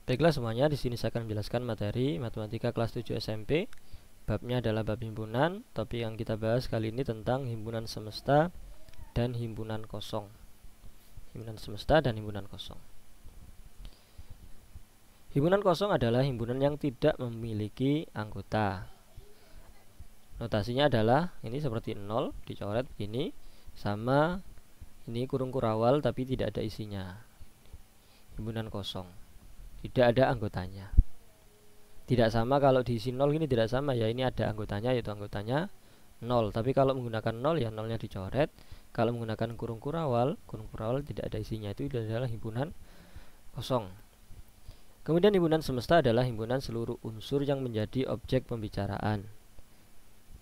Baiklah semuanya, di sini saya akan menjelaskan materi matematika kelas 7 SMP. Babnya adalah bab himpunan. Topik yang kita bahas kali ini tentang himpunan semesta dan himpunan kosong. Himpunan semesta dan himpunan kosong. Himpunan kosong adalah himpunan yang tidak memiliki anggota. Notasinya adalah ini seperti 0 dicoret begini, sama ini kurung kurawal tapi tidak ada isinya. Himpunan kosong, tidak ada anggotanya. Tidak sama kalau diisi 0 ini, tidak sama ya, ini ada anggotanya, yaitu anggotanya 0. Tapi kalau menggunakan 0 ya 0-nya dicoret. Kalau menggunakan kurung kurawal tidak ada isinya, itu adalah himpunan kosong. Kemudian himpunan semesta adalah himpunan seluruh unsur yang menjadi objek pembicaraan.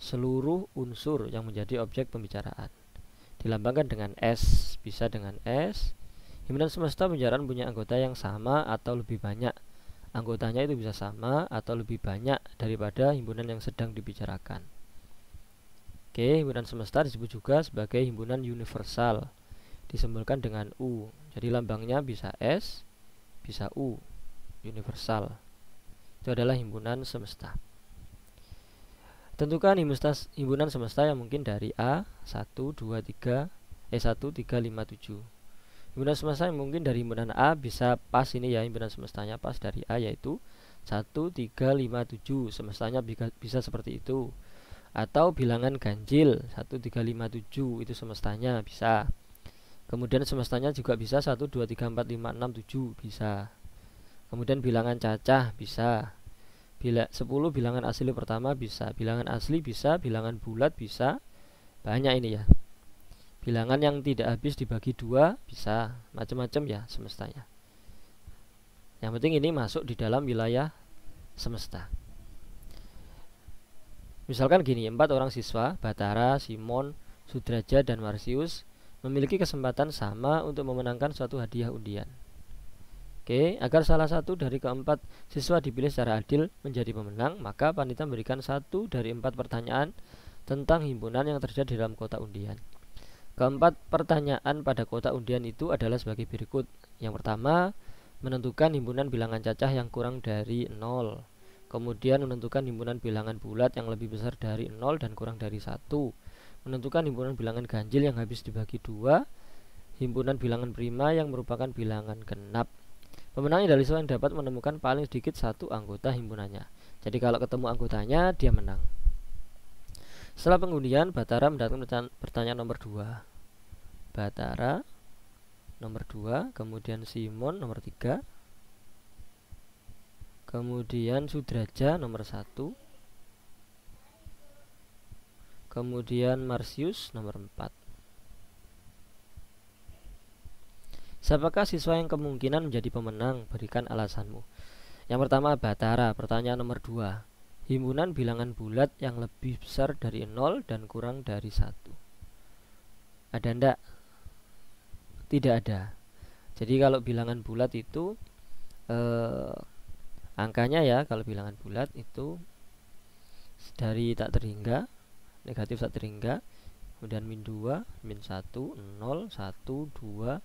Seluruh unsur yang menjadi objek pembicaraan dilambangkan dengan S, bisa dengan S. Himpunan semesta pembicaraan punya anggota yang sama atau lebih banyak. Anggotanya itu bisa sama atau lebih banyak daripada himpunan yang sedang dibicarakan. Oke, himpunan semesta disebut juga sebagai himpunan universal, disimbolkan dengan U. Jadi lambangnya bisa S, bisa U, universal. Itu adalah himpunan semesta. Tentukan himpunan semesta yang mungkin dari A 1, 2, 3, 1, 3, 5, 7. Himpunan semesta yang mungkin dari himpunan A bisa pas ini ya, himpunan semestanya pas dari A yaitu 1, 3, 5, 7. Semestanya bisa seperti itu. Atau bilangan ganjil 1, 3, 5, 7 itu semestanya bisa. Kemudian semestanya juga bisa 1, 2, 3, 4, 5, 6, 7 bisa. Kemudian bilangan cacah bisa. 10 bilangan asli pertama bisa, bilangan asli bisa, bilangan bulat bisa. Banyak ini ya. Bilangan yang tidak habis dibagi 2 bisa, macam-macam ya semestanya. Yang penting ini masuk di dalam wilayah semesta. Misalkan gini, 4 orang siswa, Batara, Simon, Sudraja, dan Marsius memiliki kesempatan sama untuk memenangkan suatu hadiah undian. Oke, agar salah satu dari keempat siswa dipilih secara adil menjadi pemenang, maka panitia memberikan 1 dari 4 pertanyaan tentang himpunan yang terjadi dalam kotak undian. Keempat pertanyaan pada kotak undian itu adalah sebagai berikut. Yang pertama, menentukan himpunan bilangan cacah yang kurang dari 0. Kemudian menentukan himpunan bilangan bulat yang lebih besar dari 0 dan kurang dari 1. Menentukan himpunan bilangan ganjil yang habis dibagi 2. Himpunan bilangan prima yang merupakan bilangan genap. Pemenangnya adalah siswa yang dapat menemukan paling sedikit 1 anggota himpunannya. Jadi kalau ketemu anggotanya, dia menang. Setelah pengundian, Batara mendapatkan pertanyaan nomor 2. Batara nomor 2, kemudian Simon nomor 3, kemudian Sudraja nomor 1, kemudian Marsius nomor 4. Siapakah siswa yang kemungkinan menjadi pemenang? Berikan alasanmu. Yang pertama, Batara. Pertanyaan nomor 2. Himpunan bilangan bulat yang lebih besar dari 0 dan kurang dari 1. Ada ndak? Tidak ada. Jadi kalau bilangan bulat itu angkanya ya, kalau bilangan bulat itu dari tak terhingga, negatif tak terhingga, kemudian min 2, min 1, 0, 1, 2,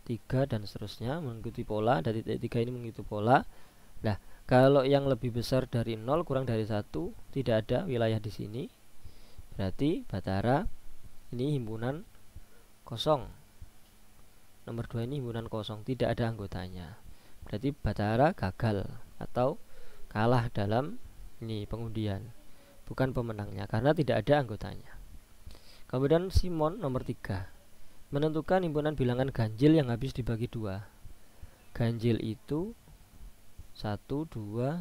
3 dan seterusnya mengikuti pola. Dari titik 3 ini mengikuti pola. Nah, kalau yang lebih besar dari 0 kurang dari 1 tidak ada wilayah di sini. Berarti Batara ini himpunan kosong. Nomor 2 ini himpunan kosong, tidak ada anggotanya. Berarti Batara gagal atau kalah dalam ini pengundian. Bukan pemenangnya karena tidak ada anggotanya. Kemudian Simon nomor 3. Menentukan himpunan bilangan ganjil yang habis dibagi 2. Ganjil itu 1, 3,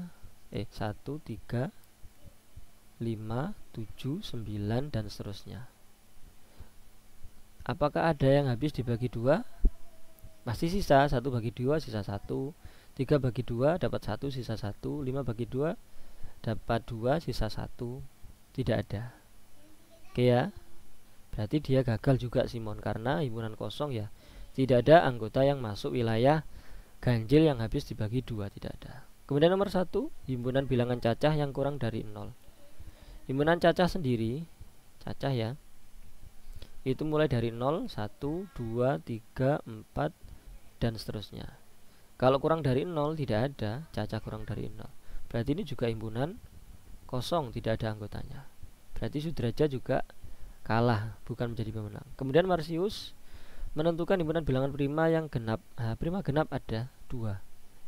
5, 7, 9 dan seterusnya. Apakah ada yang habis dibagi 2? Masih sisa, 1 bagi 2 sisa 1, 3 bagi 2 dapat 1 sisa 1, 5 bagi 2 dapat 2 sisa 1. Tidak ada. Oke ya. Berarti dia gagal juga Simon karena himpunan kosong ya. Tidak ada anggota yang masuk wilayah ganjil yang habis dibagi 2, tidak ada. Kemudian nomor 1, himpunan bilangan cacah yang kurang dari 0. Himpunan cacah sendiri, cacah ya, itu mulai dari 0, 1, 2, 3, 4 dan seterusnya. Kalau kurang dari 0 tidak ada, Caca kurang dari 0. Berarti ini juga himpunan kosong, tidak ada anggotanya. Berarti Sudraja juga kalah, bukan menjadi pemenang. Kemudian Marsius menentukan himpunan bilangan prima yang genap. Nah, prima genap ada 2.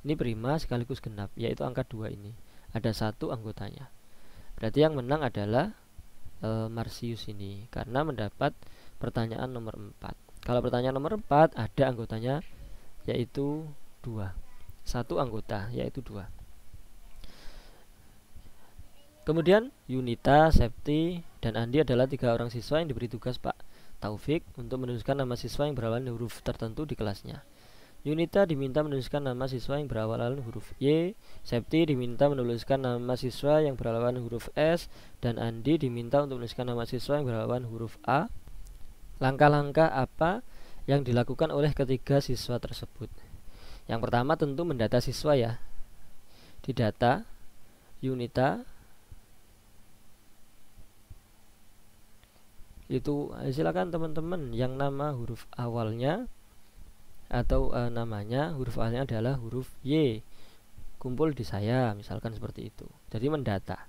Ini prima sekaligus genap, yaitu angka 2 ini. Ada 1 anggotanya. Berarti yang menang adalah Marsius ini, karena mendapat pertanyaan nomor 4. Kalau pertanyaan nomor 4 ada anggotanya, yaitu 2. 1 anggota, yaitu 2. Kemudian Yunita, Septi, dan Andi adalah 3 orang siswa yang diberi tugas Pak Taufik untuk menuliskan nama siswa yang berawalan huruf tertentu di kelasnya. Yunita diminta menuliskan nama siswa yang berawalan huruf Y, Septi diminta menuliskan nama siswa yang berawalan huruf S, dan Andi diminta untuk menuliskan nama siswa yang berawalan huruf A. Langkah-langkah apa yang dilakukan oleh ketiga siswa tersebut? Yang pertama tentu mendata siswa ya. Didata Yunita itu, silakan teman-teman yang nama huruf awalnya atau namanya huruf awalnya adalah huruf Y kumpul di saya, misalkan seperti itu. Jadi mendata,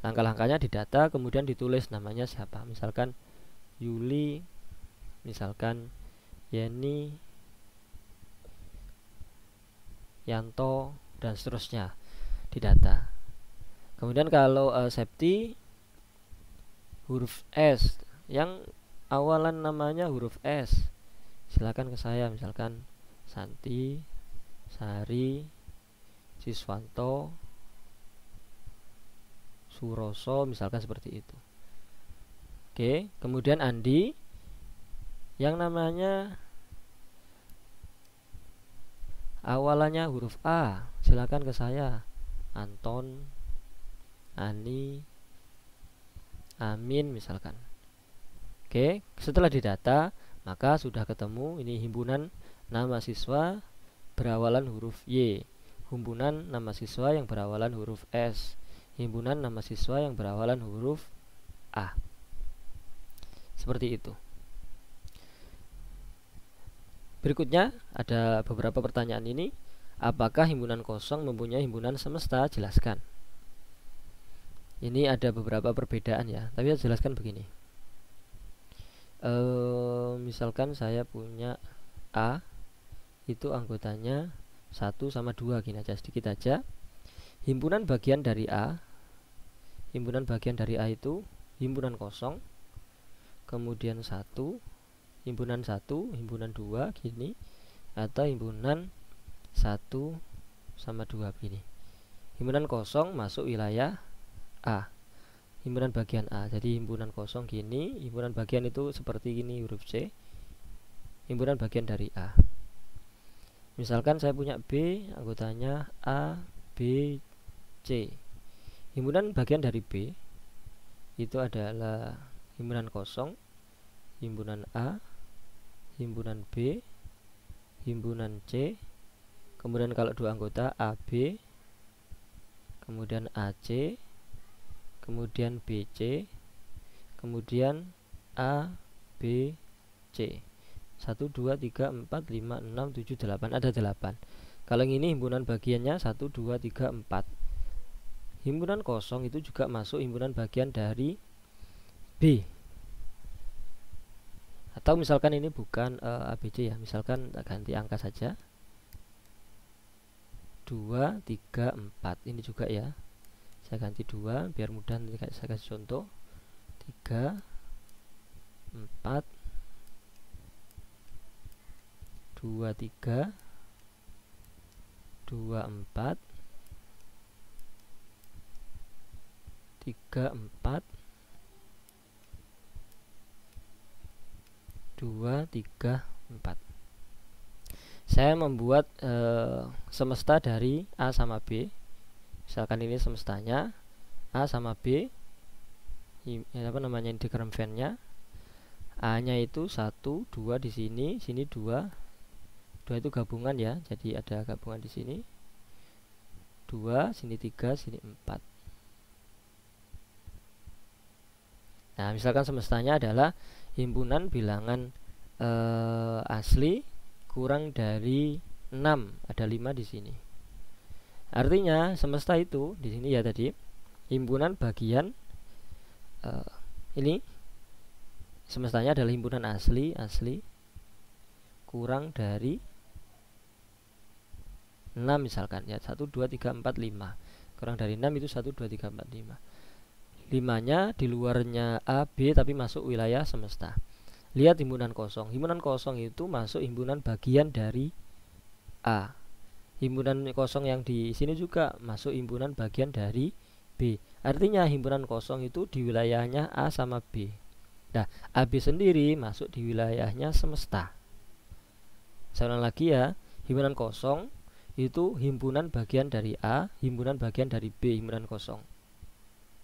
langkah-langkahnya didata, kemudian ditulis namanya siapa, misalkan Yuli, misalkan Yeni, Yanto, dan seterusnya, didata. Kemudian kalau Septi huruf S yang awalan namanya huruf S, silakan ke saya, misalkan Santi, Sari, Siswanto, Suroso, misalkan seperti itu. Oke, kemudian Andi yang namanya awalannya huruf A, silakan ke saya, Anton, Ani, Amin, misalkan. Oke, setelah didata maka sudah ketemu ini himpunan nama siswa berawalan huruf Y, himpunan nama siswa yang berawalan huruf S, himpunan nama siswa yang berawalan huruf A. Seperti itu. Berikutnya ada beberapa pertanyaan ini. Apakah himpunan kosong mempunyai himpunan semesta? Jelaskan. Ini ada beberapa perbedaan ya, tapi saya jelaskan begini. Misalkan saya punya A, itu anggotanya 1 sama 2, gini aja, sedikit aja. Himpunan bagian dari A, himpunan bagian dari A itu himpunan kosong, kemudian 1, himpunan 1, himpunan 2, gini, atau himpunan 1 sama 2, begini. Himpunan kosong masuk wilayah A, himpunan bagian A. Jadi himpunan kosong gini, himpunan bagian itu seperti ini huruf C, himpunan bagian dari A. Misalkan saya punya B, anggotanya A, B, C. Himpunan bagian dari B itu adalah himpunan kosong, himpunan A, himpunan B, himpunan C. Kemudian kalau 2 anggota AB, kemudian AC, kemudian BC, kemudian A, B, C. 1, 2, 3, 4, 5, 6, 7, 8. Ada 8. Kalau yang ini himpunan bagiannya 1, 2, 3, 4. Himpunan kosong itu juga masuk himpunan bagian dari B. Atau misalkan ini bukan ABC ya, misalkan ganti angka saja, 2, 3, 4. Ini juga ya, saya ganti 2 biar mudah, nanti saya kasih contoh. 3, 4, 2, 3, 2, 4, 3, 4, 2, 3, 4. Saya membuat semesta dari A sama B. Misalkan ini semestanya A sama B, apa namanya, diagram Venn-nya. A-nya itu 1, 2 di sini, sini 2. 2 itu gabungan ya, jadi ada gabungan di sini. 2, sini 3, sini 4. Nah, misalkan semestanya adalah himpunan bilangan asli kurang dari 6, ada 5 di sini. Artinya semesta itu di sini ya tadi himpunan bagian ini semestanya adalah himpunan asli kurang dari 6 misalkan ya, 1 2 3 4 5. Kurang dari 6 itu 1 2 3 4 5. 5-nya di luarnya A, B tapi masuk wilayah semesta. Lihat himpunan kosong. Himpunan kosong itu masuk himpunan bagian dari A. Himpunan kosong yang di sini juga masuk himpunan bagian dari B. Artinya himpunan kosong itu di wilayahnya A sama B. Nah, AB sendiri masuk di wilayahnya semesta. Saya ulang lagi ya, himpunan kosong itu himpunan bagian dari A, himpunan bagian dari B, himpunan kosong.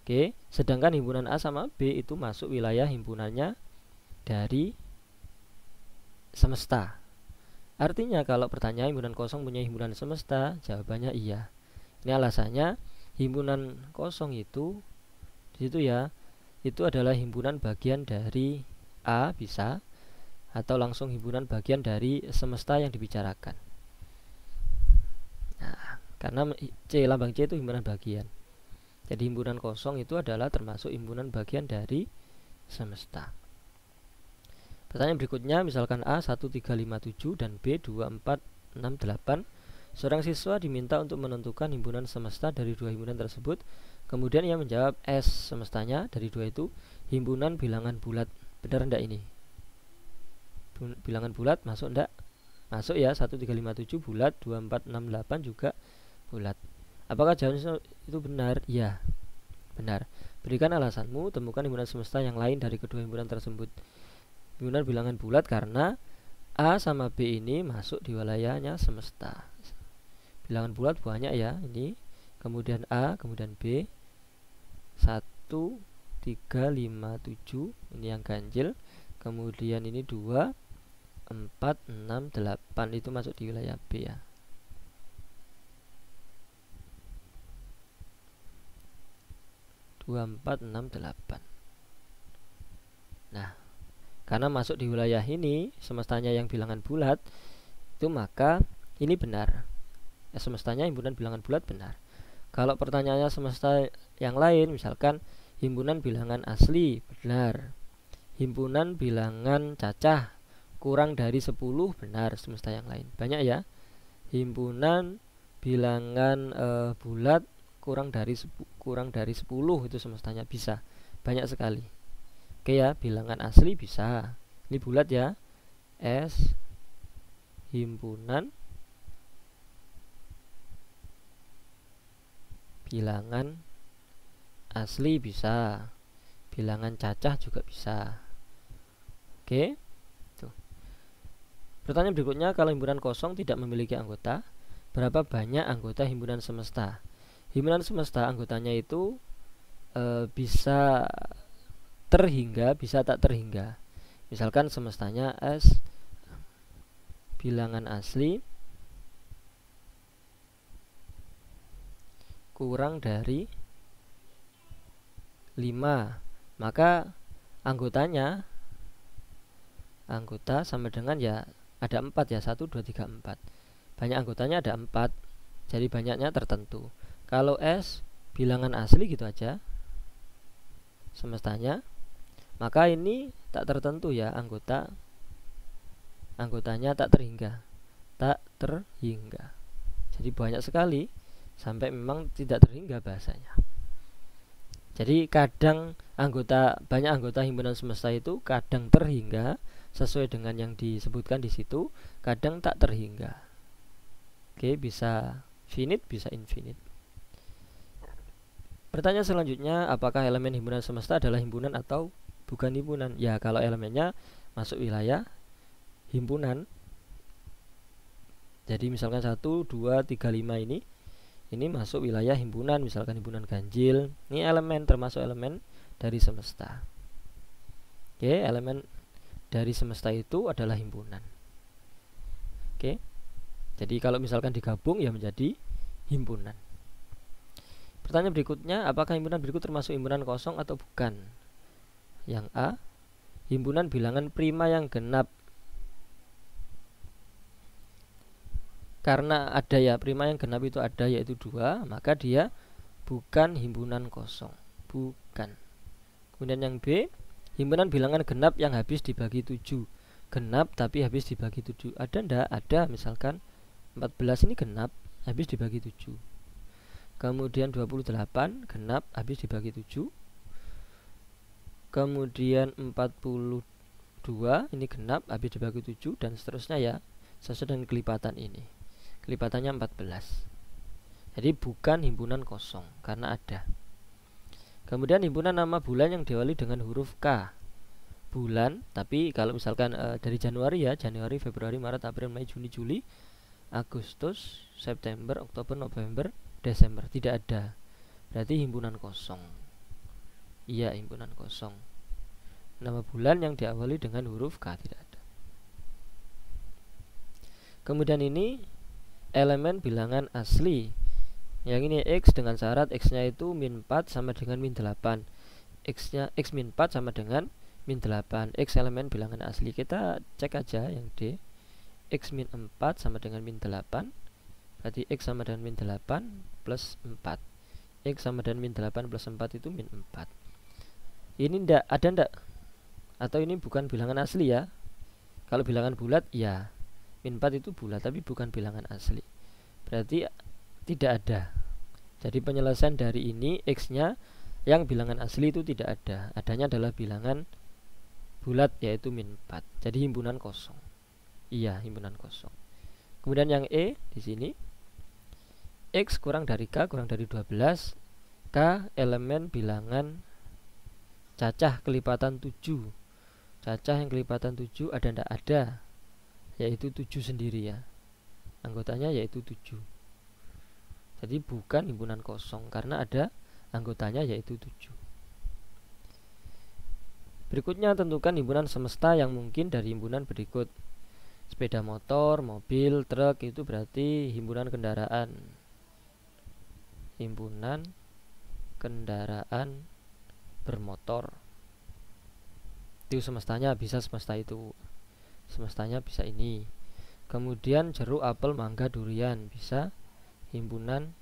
Oke, sedangkan himpunan A sama B itu masuk wilayah himpunannya dari semesta. Artinya kalau pertanyaan himpunan kosong punya himpunan semesta, jawabannya iya. Ini alasannya himpunan kosong itu di situ ya, itu adalah himpunan bagian dari A bisa, atau langsung himpunan bagian dari semesta yang dibicarakan. Nah, karena C, lambang C itu himpunan bagian. Jadi himpunan kosong itu adalah termasuk himpunan bagian dari semesta. Pertanyaan berikutnya, misalkan A 1357 dan B 2468. Seorang siswa diminta untuk menentukan himpunan semesta dari dua himpunan tersebut. Kemudian ia menjawab S semestanya dari dua itu himpunan bilangan bulat. Benar enggak ini? Bilangan bulat masuk enggak? Masuk ya, 1357 bulat, 2468 juga bulat. Apakah jawabannya itu benar? Ya, benar. Berikan alasanmu, temukan himpunan semesta yang lain dari kedua himpunan tersebut. Himpunan bilangan bulat karena A sama B ini masuk di wilayahnya semesta. Bilangan bulat banyak ya, ini. Kemudian A, kemudian B. 1, 3, 5, 7. Ini yang ganjil. Kemudian ini 2, 4, 6, 8. Itu masuk di wilayah B ya. Dua, 4, 6, 8. Nah, karena masuk di wilayah ini, semestanya yang bilangan bulat, itu maka ini benar. Ya, semestanya himpunan bilangan bulat benar. Kalau pertanyaannya semesta yang lain, misalkan himpunan bilangan asli, benar. Himpunan bilangan cacah kurang dari 10, benar semesta yang lain. Banyak ya. Himpunan bilangan bulat kurang dari 10 itu semestanya bisa. Banyak sekali. Oke ya, bilangan asli bisa. Ini bulat ya. S himpunan bilangan asli bisa. Bilangan cacah juga bisa. Oke. Tuh. Pertanyaan berikutnya, kalau himpunan kosong tidak memiliki anggota, berapa banyak anggota himpunan semesta? Himpunan semesta anggotanya itu bisa terhingga, bisa tak terhingga. Misalkan semestanya S bilangan asli kurang dari 5, maka anggota sama dengan ya ada 4 ya, 1, 2, 3, 4. Banyak anggotanya ada 4, jadi banyaknya tertentu. Kalau S bilangan asli gitu aja semestanya, maka ini tak tertentu ya, anggotanya tak terhingga. Jadi banyak sekali sampai memang tidak terhingga bahasanya. Jadi kadang banyak anggota himpunan semesta itu kadang terhingga sesuai dengan yang disebutkan di situ, kadang tak terhingga. Oke, bisa finite, bisa infinite. Pertanyaan selanjutnya, apakah elemen himpunan semesta adalah himpunan atau bukan himpunan? Ya, kalau elemennya masuk wilayah himpunan. Jadi misalkan 1, 2, 3, 5 ini masuk wilayah himpunan, misalkan himpunan ganjil. Ini elemen, termasuk elemen dari semesta. Oke, elemen dari semesta itu adalah himpunan. Oke. Jadi kalau misalkan digabung ya menjadi himpunan. Pertanyaan berikutnya, apakah himpunan berikut termasuk himpunan kosong atau bukan? Yang A, himpunan bilangan prima yang genap. karena ada ya prima yang genap itu ada yaitu 2, maka dia bukan himpunan kosong. Bukan. Kemudian yang B, himpunan bilangan genap yang habis dibagi 7. Genap tapi habis dibagi 7. Ada ndak? Ada, misalkan 14 ini genap habis dibagi 7. Kemudian 28 genap habis dibagi 7. Kemudian 42 ini genap habis dibagi 7 dan seterusnya ya, sesuai dengan kelipatan ini. Kelipatannya 14. Jadi bukan himpunan kosong karena ada. Kemudian himpunan nama bulan yang diawali dengan huruf K. Bulan, tapi kalau misalkan dari Januari ya, Januari, Februari, Maret, April, Mei, Juni, Juli, Agustus, September, Oktober, November, Desember, tidak ada. Berarti himpunan kosong. Iya, himpunan kosong. Nama bulan yang diawali dengan huruf K tidak ada. Kemudian ini elemen bilangan asli. Yang ini X dengan syarat X-nya itu min 4 sama dengan min 8. X-nya X min 4 sama dengan min 8. X elemen bilangan asli. Kita cek aja yang D. X min 4 sama dengan min 8. Berarti X sama dengan min 8 plus 4. X sama dengan min 8 plus 4 itu min 4. Ini ndak ada ndak? Atau ini bukan bilangan asli ya? Kalau bilangan bulat ya, min 4 itu bulat tapi bukan bilangan asli. Berarti tidak ada. Jadi penyelesaian dari ini X-nya yang bilangan asli itu tidak ada. Adanya adalah bilangan bulat yaitu min 4. Jadi himpunan kosong. Iya, himpunan kosong. Kemudian yang E di sini X kurang dari K kurang dari 12. K elemen bilangan cacah kelipatan 7. Cacah yang kelipatan 7 ada ndak? Ada. Yaitu 7 sendiri ya. Anggotanya yaitu 7. Jadi bukan himpunan kosong karena ada anggotanya yaitu 7. Berikutnya tentukan himpunan semesta yang mungkin dari himpunan berikut. Sepeda motor, mobil, truk itu berarti himpunan kendaraan. Himpunan kendaraan bermotor. Itu semestanya bisa semesta itu. Semestanya bisa ini. Kemudian jeruk, apel, mangga, durian bisa himpunan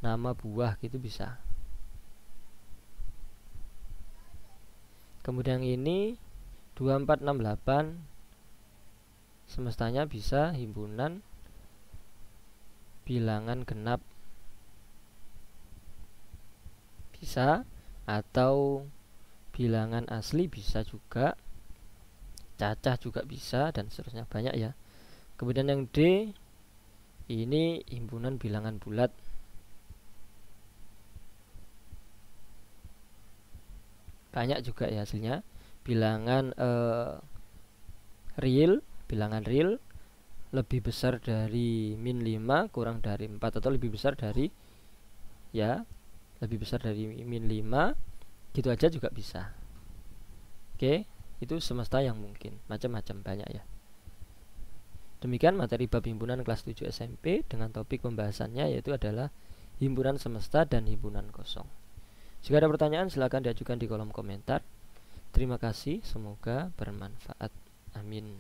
nama buah gitu bisa. Kemudian ini 2468 semestanya bisa himpunan bilangan genap. Bisa, atau bilangan asli bisa juga, cacah juga bisa, dan seterusnya banyak ya. Kemudian yang D ini himpunan bilangan bulat. Banyak juga ya hasilnya. Bilangan real, bilangan real lebih besar dari min 5 kurang dari 4 atau lebih besar dari ya, lebih besar dari min 5. Gitu aja juga bisa. Oke, itu semesta yang mungkin. Macam-macam banyak ya. Demikian materi bab himpunan kelas 7 SMP dengan topik pembahasannya yaitu adalah himpunan semesta dan himpunan kosong. Jika ada pertanyaan silakan diajukan di kolom komentar. Terima kasih, semoga bermanfaat. Amin.